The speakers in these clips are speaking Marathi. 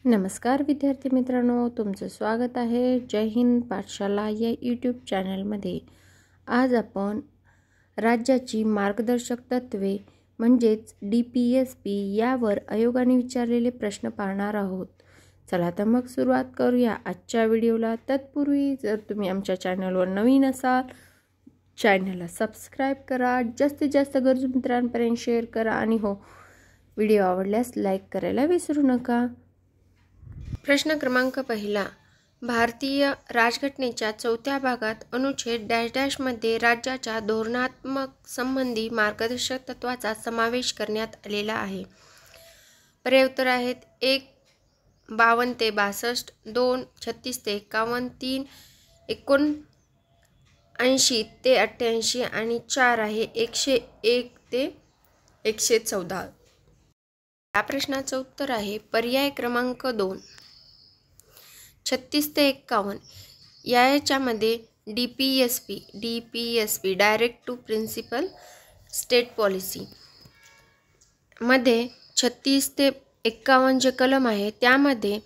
नमस्कार विद्यार्थी मित्रांनो, तुमचं स्वागत आहे जय हिंद पाठशाला या यूट्यूब चॅनलमध्ये। आज आपण राज्याची मार्गदर्शक तत्त्वे म्हणजेच DPSP यावर आयोगाने विचारलेले प्रश्न पाहणार आहोत। चला तर मग सुरुवात करूया आजच्या व्हिडिओला। तत्पूर्वी जर तुम्ही आमच्या चॅनलवर नवीन असाल चॅनलला सबस्क्राइब करा, जास्तीत जास्त गरजू मित्रांपर्यंत शेअर करा आणि हो व्हिडिओ आवडल्यास लाईक करायला विसरू नका। प्रश्न क्रमांक पहिला, भारतीय राजघटनेच्या 4थ्या भागात अनुच्छेद डॅश डॅश मध्ये राज्याच्या धोरणात्मक संबंधी मार्गदर्शक तत्वाचा समावेश करण्यात आलेला आहे। पर्याय उत्तर आहेत 1 52 ते 62, 2 36 ते 51, 3 79 ते 88 आणि 4 आहे 101 ते 114। या प्रश्नाचं उत्तर आहे पर्याय क्रमांक 2 36 ते 51। याच्यामध्ये DPSP direct to principle state policy मध्ये 36 ते 51 जे कलम आहे त्यामध्ये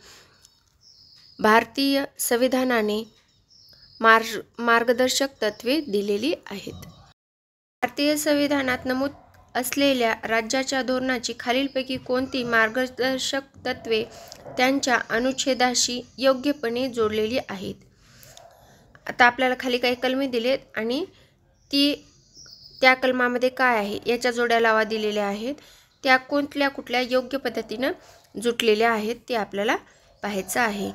भारतीय संविधानाने मार्गदर्शक तत्वे दिलेली आहेत। भारतीय संविधानात नमूद असलेल्या राज्याच्या धोरणाची खालीलपैकी कोणती मार्गदर्शक तत्वे त्यांच्या अनुच्छेदाशी योग्यपणे जोडलेली आहेत। आता आपल्याला खाली काही कलमे दिलेत आणि त्या कलमामध्ये काय आहे याच्या जोड्या लावा दिलेल्या आहेत, त्या कुठल्या योग्य पद्धतीने जुटलेल्या आहेत ते आपल्याला पाहायचं आहे।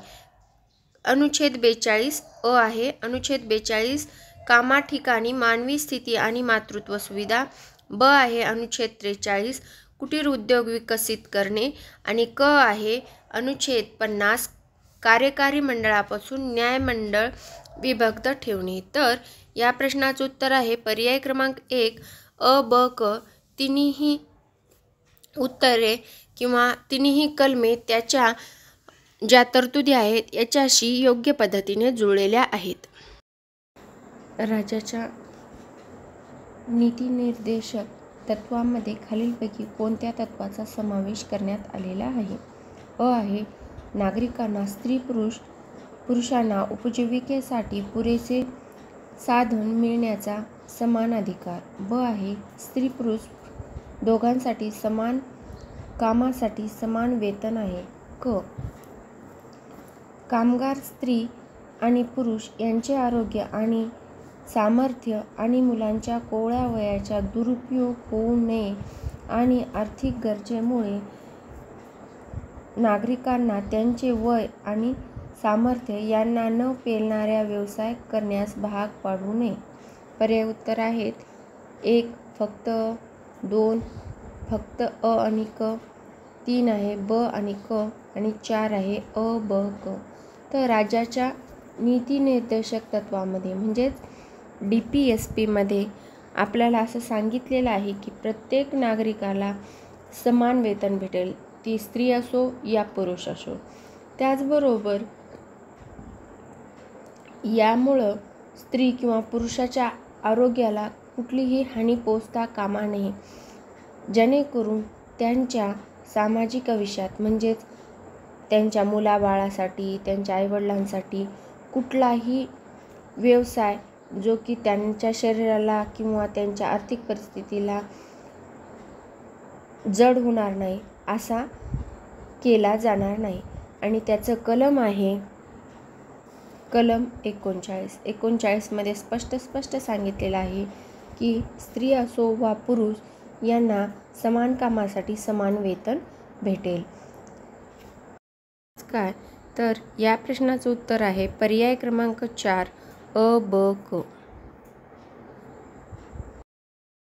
अनुच्छेद 42 अ आहे अनुच्छेद 42 कामा ठिकाणी मानवी स्थिती आणि मातृत्व सुविधा। ब आहे अनुच्छेद 43 कुटीर उद्योग विकसित करणे आणि क आहे अनुच्छेद 50 कार्यकारी मंडळापासून न्यायमंडळ विभक्त ठेवणे। तर या प्रश्नाचं उत्तर आहे पर्याय क्रमांक 1 अ ब क तिन्ही उत्तरे किंवा तिन्ही कलमे त्याच्या ज्या तरतुदी आहेत याच्याशी योग्य पद्धतीने जुळलेल्या आहेत। राज्याच्या नीतिनिर्देशक तत्वांमध्ये खालीलपैकी कोणत्या तत्वाचा समावेश करण्यात आलेला आहे। अ आहे नागरिकांना पुरुषांना उपजीविकेसाठी पुरेसे साधन मिळण्याचा समान अधिकार। ब आहे स्त्री पुरुष दोघांसाठी समान कामासाठी समान वेतन आहे। क कामगार स्त्री आणि पुरुष यांचे आरोग्य आणि सामर्थ्य आणि मुलांच्या कोवळ्या वयाचा दुरुपयोग होऊ नये आणि आर्थिक गरजेमुळे नागरिकांना त्यांचे वय आणि सामर्थ्य यांना न पेलणाऱ्या व्यवसाय करण्यास भाग पाडू नये। पर्याय उत्तर आहेत 1 फक्त 2 फक्त अ आणि क, 3 आहे ब आणि क आणि 4 आहे अ ब क। तर राज्याच्या नीतिनिर्देशक तत्वामध्ये म्हणजेच DPSP मध्ये आपल्याला असं सांगितलेलं आहे की प्रत्येक नागरिकाला समान वेतन भेटेल, ती स्त्री असो या पुरुष असो। त्याचबरोबर यामुळं स्त्री किंवा पुरुषाच्या आरोग्याला कुठलीही हानी पोचता कामा नये, जेणेकरून त्यांच्या सामाजिक आयुष्यात म्हणजेच त्यांच्या मुलाबाळासाठी त्यांच्या आईवडिलांसाठी कुठलाही व्यवसाय जो की त्यांच्या शरीराला किंवा त्यांच्या आर्थिक परिस्थितीला जड होणार नाही असा केला जाणार नाही। आणि त्याचं कलम आहे कलम 39 मध्ये स्पष्ट सांगितलेलं आहे की स्त्री असो वा पुरुष यांना समान कामासाठी समान वेतन भेटेल। काय तर या प्रश्नाचं उत्तर आहे पर्याय क्रमांक 4 अ ब क।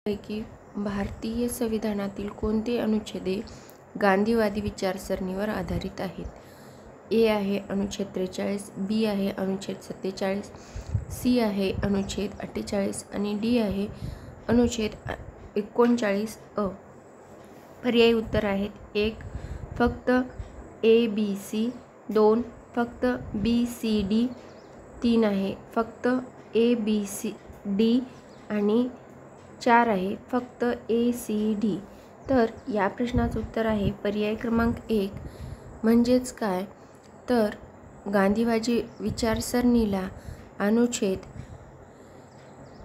पैकी भारतीय संविधानातील कोणते अनुच्छेदे गांधीवादी विचारसरणीवर आधारित आहेत। ए आहे अनुच्छेद 43, बी आहे अनुच्छेद 47, सी आहे अनुच्छेद 48 आणि डी आहे अनुच्छेद 39 अ। पर्यायी उत्तर आहेत 1 फक्त ABC, 2 फक्त BCD, 3 आहे फक्त ABCD आणि 4 आहे फक्त ACD। तर या प्रश्नाचं उत्तर आहे पर्याय क्रमांक 1 म्हणजेच काय, तर गांधीवादी विचारसरणीला अनुच्छेद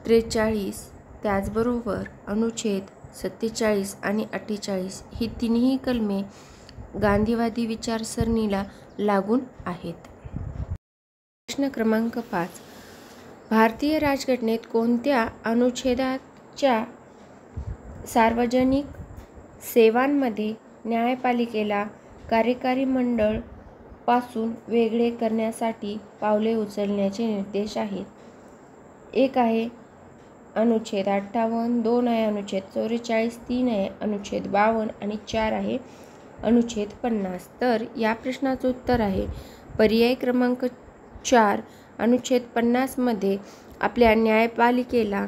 43, त्याचबरोबर अनुच्छेद 47 आणि 48 ही तिन्ही कलमे गांधीवादी विचारसरणीला लागून आहेत. प्रश्न क्रमांक 5. भारतीय राज्यघटनेत कोणत्या अनुच्छेदाच्या सार्वजनिक सेवांमध्ये न्यायपालिकेला कार्यकारी मंडळ पासून वेगळे करण्यासाठी पावले उचलण्याचे निर्देश आहेत? 1 आहे अनुच्छेद 58, 2 आहे अनुच्छेद 44, 3 आहे अनुच्छेद 52 आणि 4 आहे अनुच्छेद 50. तर या प्रश्नाचं उत्तर आहे पर्याय क्रमांक 4. अनुच्छेद 50 मध्ये आपल्या न्यायपालिकेला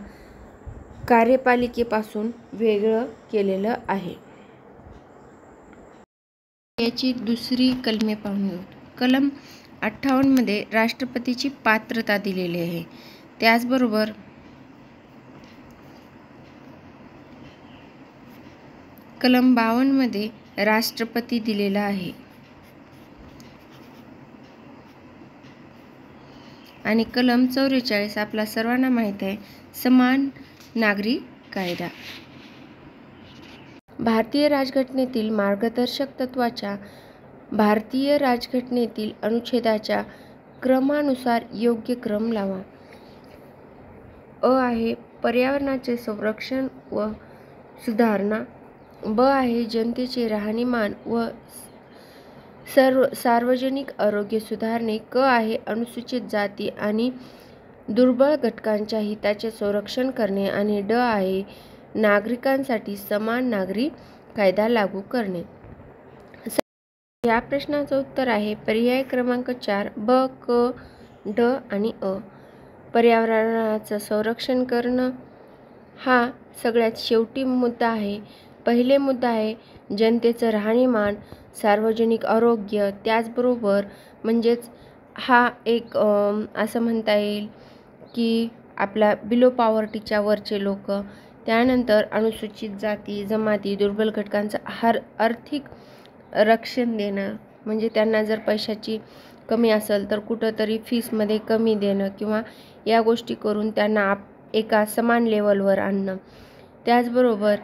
कार्यपालिकेपासून वेगळं केलेलं आहे. याची दुसरी कलमे पाहून घेऊ. कलम 58 मध्ये राष्ट्रपतीची पात्रता दिलेली आहे. त्याचबरोबर कलम 52 मध्ये राष्ट्रपती दिलेला आहे आणि कलम 44 आपला सर्वांना माहीत आहे, समान नागरी कायदा. भारतीय राज्यघटनेतील मार्गदर्शक तत्त्वाच्या भारतीय राज्यघटनेतील अनुच्छेदाच्या क्रमानुसार योग्य क्रम लावा. अ आहे पर्यावरणाचे संरक्षण व सुधारणा, ब आहे जनतेचे राहणीमान व सार्वजनिक आरोग्य सुधारणे, क आहे अनुसूचित जाती आणि दुर्बल घटकांच्या हिताचे संरक्षण करणे आणि ड आहे नागरिकांसाठी समान नागरी कायदा लागू करणे. या प्रश्नाचं उत्तर आहे पर्याय क्रमांक 4 ब, क, ड आणि अ. पर्यावरणाचं संरक्षण करणं हा सगळ्यात शेवटी मुद्दा आहे. पहिले मुद्दा आहे जनतेचं राहणीमान, सार्वजनिक आरोग्य, त्याचबरोबर म्हणजेच हा एक असं म्हणता येईल की आपला बिलो पॉवर्टीच्या वरचे लोक, त्यानंतर अनुसूचित जाती जमाती दुर्बल घटकांचं आर्थिक रक्षण देणं, म्हणजे त्यांना जर पैशाची कमी असेल तर कुठंतरी फीसमध्ये कमी देणं किंवा या गोष्टी करून त्यांना एका समान लेवलवर आणणं, त्याचबरोबर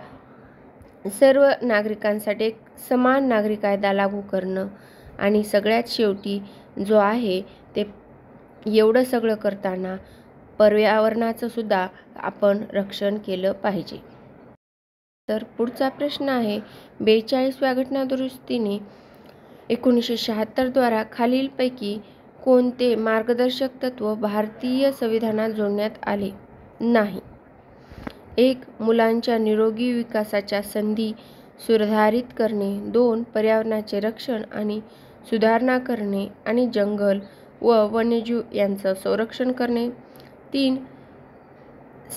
सर्व नागरिकांसाठी एक समान नागरी कायदा लागू करणं आणि सगळ्यात शेवटी जो आहे ते एवढं सगळं करताना पर्यावरणाचं सुद्धा आपण रक्षण केलं पाहिजे. तर पुढचा प्रश्न आहे 42व्या घटनादुरुस्तीने 1976 द्वारा खालीलपैकी कोणते मार्गदर्शक तत्त्व भारतीय संविधानात जोडण्यात आले नाही? 1. मुलांच्या निरोगी विकासाच्या संधी सुधारित करणे, 2. पर्यावरणाचे रक्षण आणि सुधारणा करणे आणि जंगल व वन्यजीव यांचं संरक्षण करणे, 3.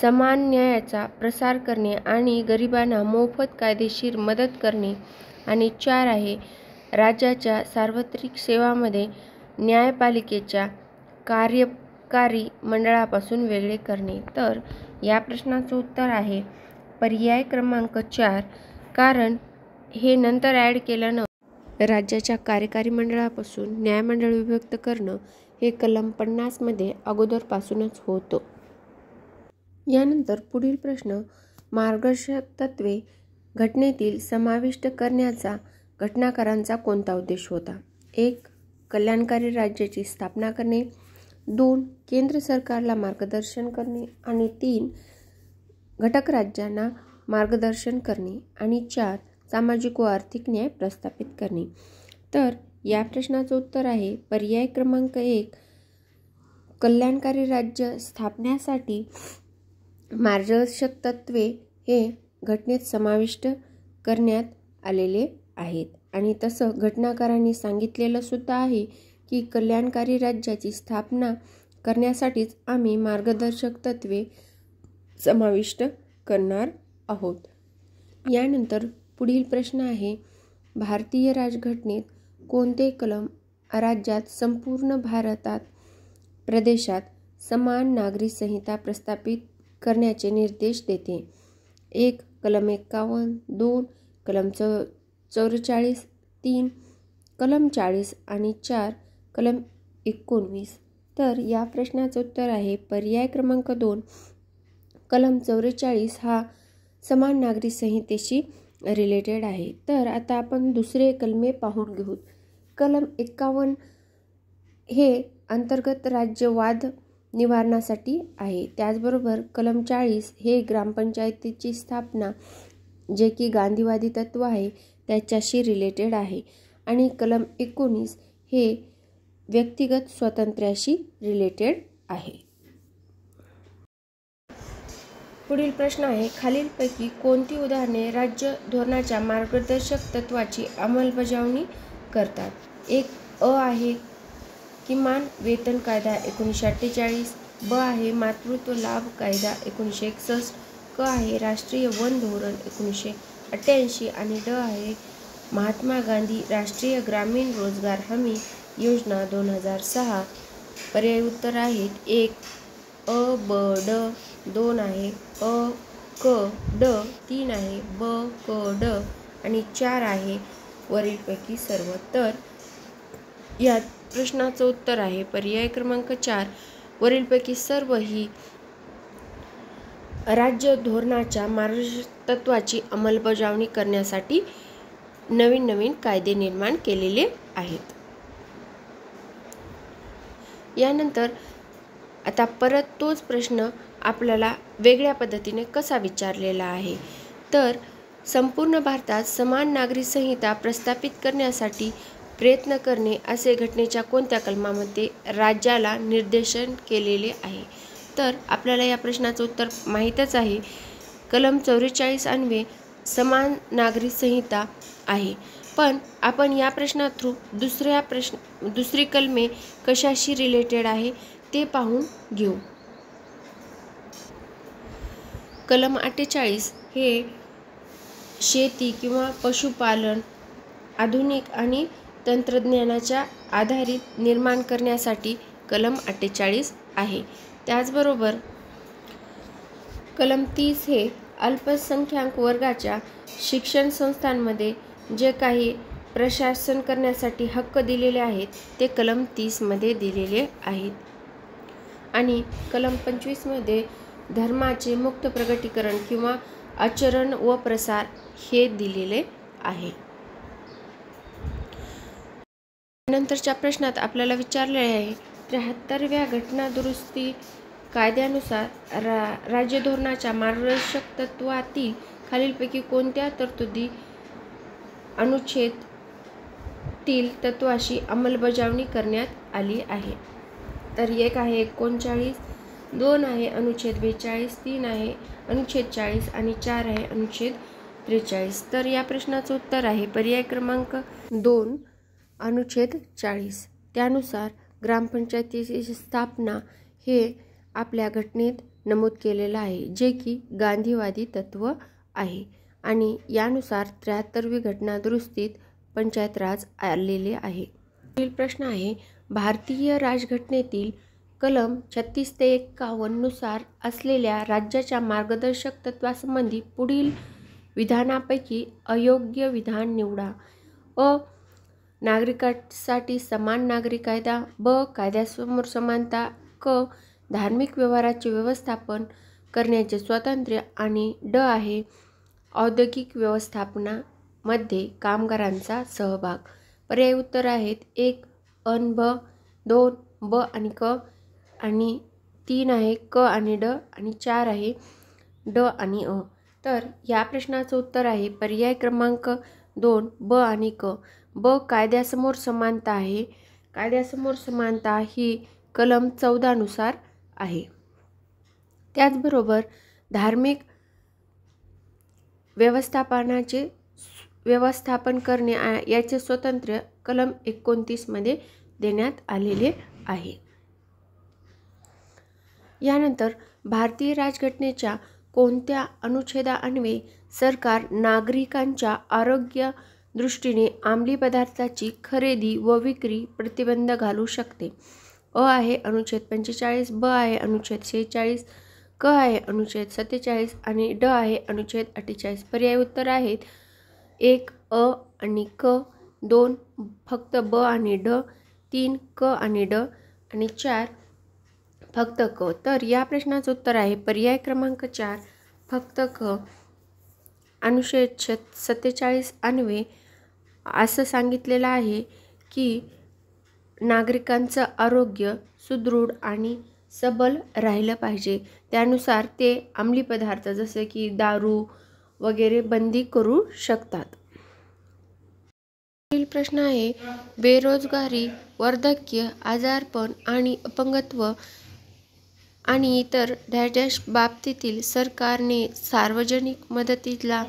समान न्यायाचा प्रसार करणे आणि गरिबांना मोफत कायदेशीर मदत करणे आणि 4 आहे राज्याच्या सार्वत्रिक सेवांमध्ये न्यायपालिकेच्या कार्यकारी मंडळापासून वेगळे करणे. तर या प्रश्नाचं उत्तर आहे पर्याय क्रमांक 4, कारण हे नंतर ॲड केल्यानं राज्याच्या कार्यकारी मंडळापासून न्यायमंडळ विभक्त करणं हे कलम 50 मध्ये अगोदरपासूनच होतं. यानंतर पुढील प्रश्न मार्गदर्शक तत्त्वे घटनेतील समाविष्ट करण्याचा घटनाकारांचा कोणता उद्देश होता? 1. कल्याणकारी राज्याची स्थापना करणे, 2. केंद्र सरकारला मार्गदर्शन करणे आणि 3. घटक राज्यांना मार्गदर्शन करणे आणि 4. सामाजिक व आर्थिक न्याय प्रस्थापित करणे. तर या प्रश्नाचं उत्तर आहे पर्याय क्रमांक 1. कल्याणकारी राज्य स्थापण्यासाठी मार्गदर्शक तत्त्वे हे घटनेत समाविष्ट करण्यात आलेले आहेत आणि तसं घटनाकारांनी सांगितलेलं सुद्धा आहे की कल्याणकारी राज्याची स्थापना करण्यासाठीच आम्ही मार्गदर्शक तत्त्वे समाविष्ट करणार आहोत. यानंतर पुढील प्रश्न आहे भारतीय राज्यघटनेत कोणते कलम राज्यात संपूर्ण भारतात प्रदेशात समान नागरी संहिता प्रस्थापित करण्याचे निर्देश देते? 1. कलम 51, 2. कलम 44, 3. कलम 40 आणि 4 कलम 19. तर या प्रश्नाचं उत्तर आहे पर्याय क्रमांक 2 कलम 44 हा समान नागरी संहितेशी रिलेटेड आहे. तर आता आपण दुसरे कलमे पाहून घेऊ. कलम 51 हे अंतर्गत राज्य वाद निवारणासाठी आहे. त्याचबरोबर कलम 40 हे ग्रामपंचायतीची स्थापना जे की गांधीवादी तत्व आहे त्याच्याशी रिलेटेड आहे. आणि कलम 19 हे व्यक्तिगत स्वातंत्र्याशी रिलेटेड आहे. पुढील प्रश्न आहे खालीलपैकी कोणती उदाहरणे राज्य धोरणाच्या मार्गदर्शक तत्वाची अंमलबजावणी करतात. एक अ आहे किमान वेतन कायदा 1948, ब आहे मातृत्व लाभ कायदा 1961, क आहे राष्ट्रीय वन धोरण 1988 आणि ड आहे महात्मा गांधी राष्ट्रीय ग्रामीण रोजगार हमी योजना 2006. पर्याय उत्तर आहेत 1 अ ब ड, 2 आहे अ क ड, 3 आहे ब क ड आणि 4 आहे वरीलपैकी सर्व. तर या प्रश्नाचं उत्तर आहे पर्याय क्रमांक 4 वरीलपैकी सर्व ही राज्य धोरणाच्या मार्गदर्शक तत्वाची अंमलबजावणी करण्यासाठी नवीन कायदे निर्माण केलेले आहेत. यानंतर आता परत तोच प्रश्न आपल्याला वेगळ्या पद्धतीने कसा विचारलेला आहे. तर संपूर्ण भारतात समान नागरी संहिता प्रस्थापित करण्यासाठी प्रयत्न करणे असे घटनेच्या कोणत्या कलमामध्ये राज्याला निर्देशन केलेले आहे. तर आपल्याला या प्रश्नाचं उत्तर माहीतच आहे. कलम 44 अन्वये समान नागरी संहिता आहे. पण आपण या प्रश्ना थ्रू दुसरी कलमे कशाशी रिलेटेड आहे ते पाहून घेऊ. कलम 48 हे शेती किंवा पशुपालन आधुनिक आणि तंत्रज्ञानाच्या आधारित निर्माण करण्यासाठी कलम 48 आहे. त्याचबरोबर कलम 30 हे अल्पसंख्याक वर्गाच्या शिक्षण संस्थांमध्ये जे काही प्रशासन करण्यासाठी हक्क दिलेले आहेत ते कलम 30 मध्ये दिलेले आहेत. आणि कलम 25 मध्ये धर्माचे मुक्त प्रगटीकरण किंवा आचरण व प्रसार हे दिलेले आहे. नंतरच्या प्रश्नात आपल्याला विचारले आहे 73व्या घटना दुरुस्ती कायद्यानुसार राज्य धोरणाच्या मार्गदर्शक तत्वातील खालीलपैकी कोणत्या तरतुदी अनुच्छेद तील तत्वाशी अंमलबजावणी करण्यात आली आहे. तर 1 आहे 39, 2 आहे अनुच्छेद 42, 3 आहे अनुच्छेद 40 आणि 4 आहे अनुच्छेद 43. तर या प्रश्नाचं उत्तर आहे पर्याय क्रमांक 2 अनुच्छेद 40. त्यानुसार ग्रामपंचायतीची स्थापना हे आपल्या घटनेत नमूद केलेलं आहे जे की गांधीवादी तत्व आहे. आणि यानुसार 73वी घटना दुरुस्तीत पंचायत राज आलेले आहे. पुढील प्रश्न आहे भारतीय राज्यघटनेतील कलम 36 ते 51 नुसार असलेल्या राज्याच्या मार्गदर्शक तत्वासंबंधी पुढील विधानापैकी अयोग्य विधान निवडा. अ नागरिकांसाठी समान नागरी कायदा, ब कायद्यासमोर समानता, क धार्मिक व्यवहाराचे व्यवस्थापन करण्याचे स्वातंत्र्य आणि ड आहे औद्योगिक व्यवस्थापनामध्ये कामगारांचा सहभाग. पर्याय उत्तर आहेत 1 अन ब, 2 ब आणि क आणि 3 आहे क आणि ड आणि 4 आहे ड आणि अ. तर या प्रश्नाचं उत्तर आहे पर्याय क्रमांक 2 ब आणि क. ब कायद्यासमोर समानता आहे. कायद्यासमोर समानता ही कलम 14 नुसार आहे. त्याचबरोबर धार्मिक व्यवस्थापनाचे व्यवस्थापन करणे याचे स्वातंत्र्य कलम 29 मध्ये देण्यात आलेले आहे. यानंतर भारतीय राज्यघटनेच्या कोणत्या अनुच्छेदान्वये सरकार नागरिकांच्या आरोग्य दृष्टीने अंमली पदार्थाची खरेदी व विक्री प्रतिबंध घालू शकते. अ आहे अनुच्छेद 45, ब आहे अनुच्छेद 46, क आहे अनुच्छेद 47 आणि ड आहे अनुच्छेद 48. पर्याय उत्तर आहेत 1 अ आणि क, 2 फक्त ब आणि ड, 3 क आणि ड आणि 4 फक्त क. तर या प्रश्नाचं उत्तर आहे पर्याय क्रमांक 4 फक्त क. अनुच्छेद 47 अन्वये असं सांगितलेलं आहे की नागरिकांचं आरोग्य सुदृढ आणि सबल राहिलं पाहिजे. त्यानुसार ते अंमली पदार्थ जसे की दारू वगैरे बंदी करू शकतात. पुढील प्रश्न आहे बेरोजगारी, वार्धक्य, आजारपण आणि अपंगत्व आणि इतर डॅश बाबतीतील सरकारने सार्वजनिक मदतीला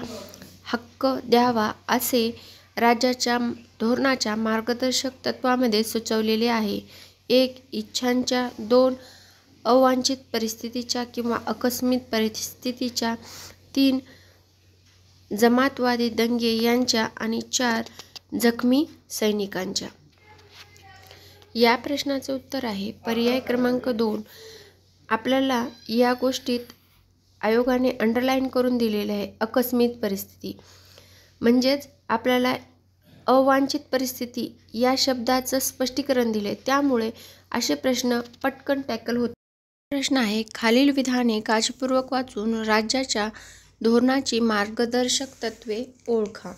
हक्क द्यावा असे राज्याच्या धोरणाच्या मार्गदर्शक तत्वामध्ये सुचवलेले आहे. 1. इच्छांच्या, 2. अवांछित परिस्थितीच्या किंवा आकस्मिक परिस्थितीच्या, 3. जमातवादी दंगे यांच्या आणि 4. जखमी सैनिकांच्या. या प्रश्नाचं उत्तर आहे पर्याय क्रमांक 2. आपल्याला या गोष्टीत आयोगाने अंडरलाईन करून दिलेले आहे आकस्मिक परिस्थिती. म्हणजेच आपल्याला अवांछित परिस्थिती या शब्दाचं स्पष्टीकरण दिले, त्यामुळे असे प्रश्न पटकन टॅकल होतात. प्रश्न आहे खालील विधाने काळजीपूर्वक वाचून राज्याच्या धोरणाची मार्गदर्शक तत्वे ओळखा.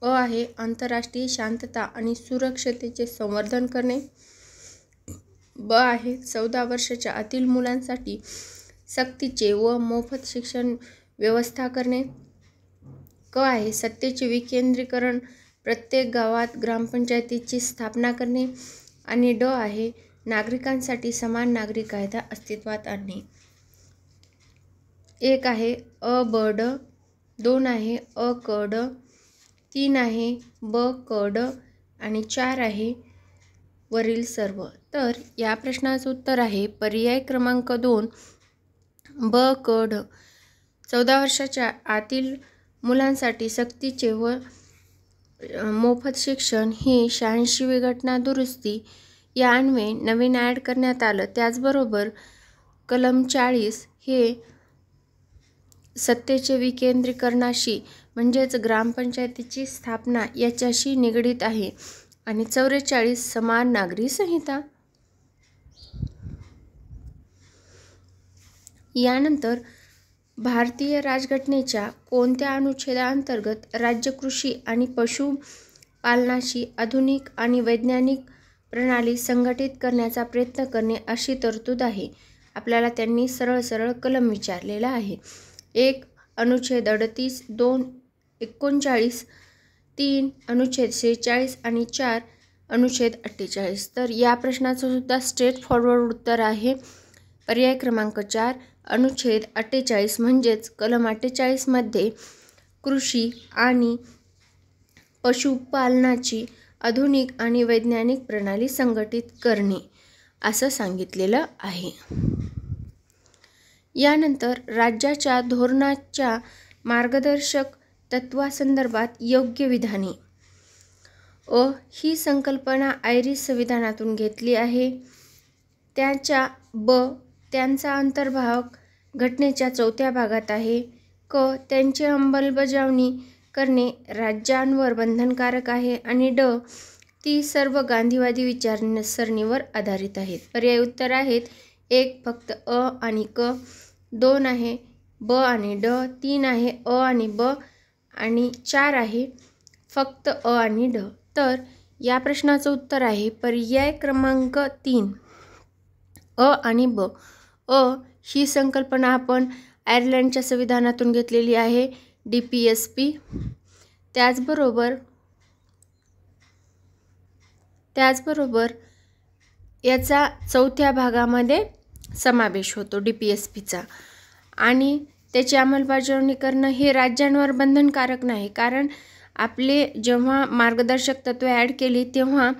अ आहे आंतरराष्ट्रीय शांतता आणि सुरक्षतेचे संवर्धन करणे. ब आहे 14 वर्षाच्या आतील मुलांसाठी सक्तीचे व मोफत शिक्षण व्यवस्था करणे. क आहे सत्तेचे विकेंद्रीकरण, प्रत्येक गावात ग्रामपंचायतीची स्थापना करणे. आणि ड आहे नागरिकांसाठी समान नागरी कायदा अस्तित्वात आणणे. 1 आहे अ ब ड, 2 आहे अ क ड, 3 आहे ब क ड आणि 4 आहे वरील सर्व. तर या प्रश्नाचं उत्तर आहे पर्याय क्रमांक 2 ब क ड. 14 वर्षाच्या आतील मुलांसाठी सक्तीचे व मोफत शिक्षण ही 86वी घटना दुरुस्ती या अन्वये नवीन ॲड करण्यात आलं. त्याचबरोबर कलम 40 हे सत्तेचे विकेंद्रीकरणाशी म्हणजेच ग्रामपंचायतीची स्थापना याच्याशी निगडीत आहे. आणि 44 समान नागरी संहिता. यानंतर भारतीय राज्यघटनेच्या कोणत्या अनुच्छेदाअंतर्गत राज्य कृषी आणि पशुपालनाची आधुनिक आणि वैज्ञानिक प्रणाली संघटित करण्याचा प्रयत्न करणे अशी तरतूद आहे. आपल्याला त्यांनी सरळ सरळ कलम विचारलेला आहे. 1 अनुच्छेद 38, 2 39, 3 अनुच्छेद 46 आणि 4 अनुच्छेद 48. तर या प्रश्नाचं सुद्धा स्ट्रेट फॉरवर्ड उत्तर आहे पर्याय क्रमांक 4 अनुच्छेद 48. म्हणजेच कलम 48 मध्ये कृषी आणि पशुपालनाची आधुनिक आणि वैज्ञानिक प्रणाली संघटित करणे असं सांगितलेलं आहे. यानंतर राज्याच्या धोरणाच्या मार्गदर्शक तत्वासंदर्भात योग्य विधाने. अ ही संकल्पना आयरिश संविधानातून घेतली आहे. त्यांचा अंतर्भाव घटनेच्या 4थ्या भागात आहे. क त्यांची अंमलबजावणी करणे राज्यांवर बंधनकारक आहे. आणि ड ती सर्व गांधीवादी विचारसरणीवर आधारित आहेत. पर्याय उत्तर आहेत 1 फक्त अ आणि क, 2 आहे ब आणि ड, 3 आहे अ आणि ब आणि 4 आहे फक्त अ आणि ड. तर या प्रश्नाचं उत्तर आहे पर्याय क्रमांक 3 अ आणि ब. अ ही संकल्पना आपण आयर्लंडच्या संविधानातून घेतलेली आहे DPSP. त्याचबरोबर याचा 4थ्या भागामध्ये समावेश होतो DPSPचा. आणि त्याची अंमलबजावणी करणं हे राज्यांवर बंधनकारक नाही, कारण आपले जेव्हा मार्गदर्शक तत्त्वे ॲड केली तेव्हा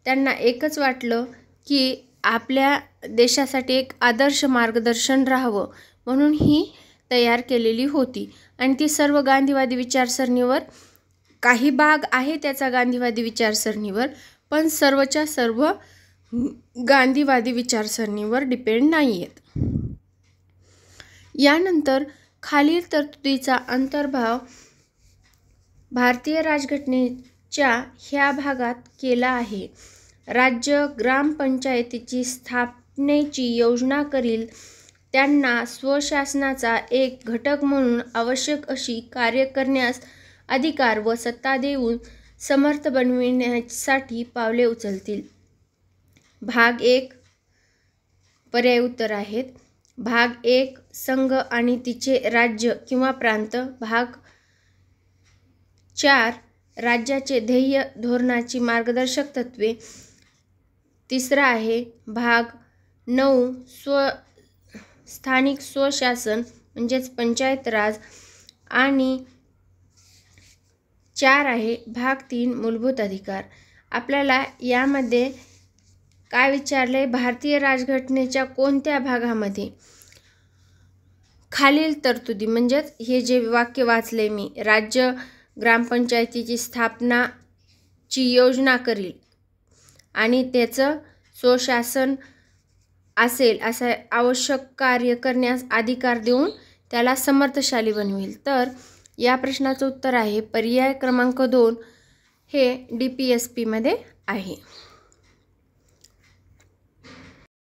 त्यांना एकच वाटलं की आपल्या देशासाठी एक आदर्श मार्गदर्शन राहावं, म्हणून ही तयार केलेली होती. आणि ती सर्व गांधीवादी विचारसरणीवर, काही भाग आहे त्याचा गांधीवादी विचारसरणीवर, पण सर्वच्या सर्व गांधीवादी विचारसरणीवर डिपेंड नाही आहेत. यानंतर खालील तरतुदीचा अंतर्भाव भारतीय राज्यघटनेत च्या ह्या भागात केला आहे. राज्य ग्रामपंचायतीची स्थापनेची योजना करील त्यांना स्वशासनाचा एक घटक म्हणून आवश्यक अशी कार्य करण्यास अधिकार व सत्ता देऊन समर्थ बनविण्यासाठी पावले उचलतील. भाग 1 पर्याय उत्तर आहेत. भाग 1 संघ आणि तिचे राज्य किंवा प्रांत. भाग 4 राज्याचे ध्येय धोरणाची मार्गदर्शक तत्त्वे. तिसरा आहे भाग 9 स्थानिक स्वशासन म्हणजेच पंचायत राज. आणि 4 आहे भाग 3 मूलभूत अधिकार. आपल्याला यामध्ये काय विचारले, भारतीय राज्यघटनेच्या कोणत्या भागामध्ये खालील तरतुदी म्हणजेच हे जे वाक्य वाचले मी, राज्य ग्रामपंचायतीची स्थापनाची योजना करील आणि त्याचं स्वशासन असेल असं आवश्यक कार्य करण्यास अधिकार देऊन त्याला समर्थशाली बनवेल. तर या प्रश्नाचं उत्तर आहे पर्याय क्रमांक 2 हे DPSP मध्ये आहे.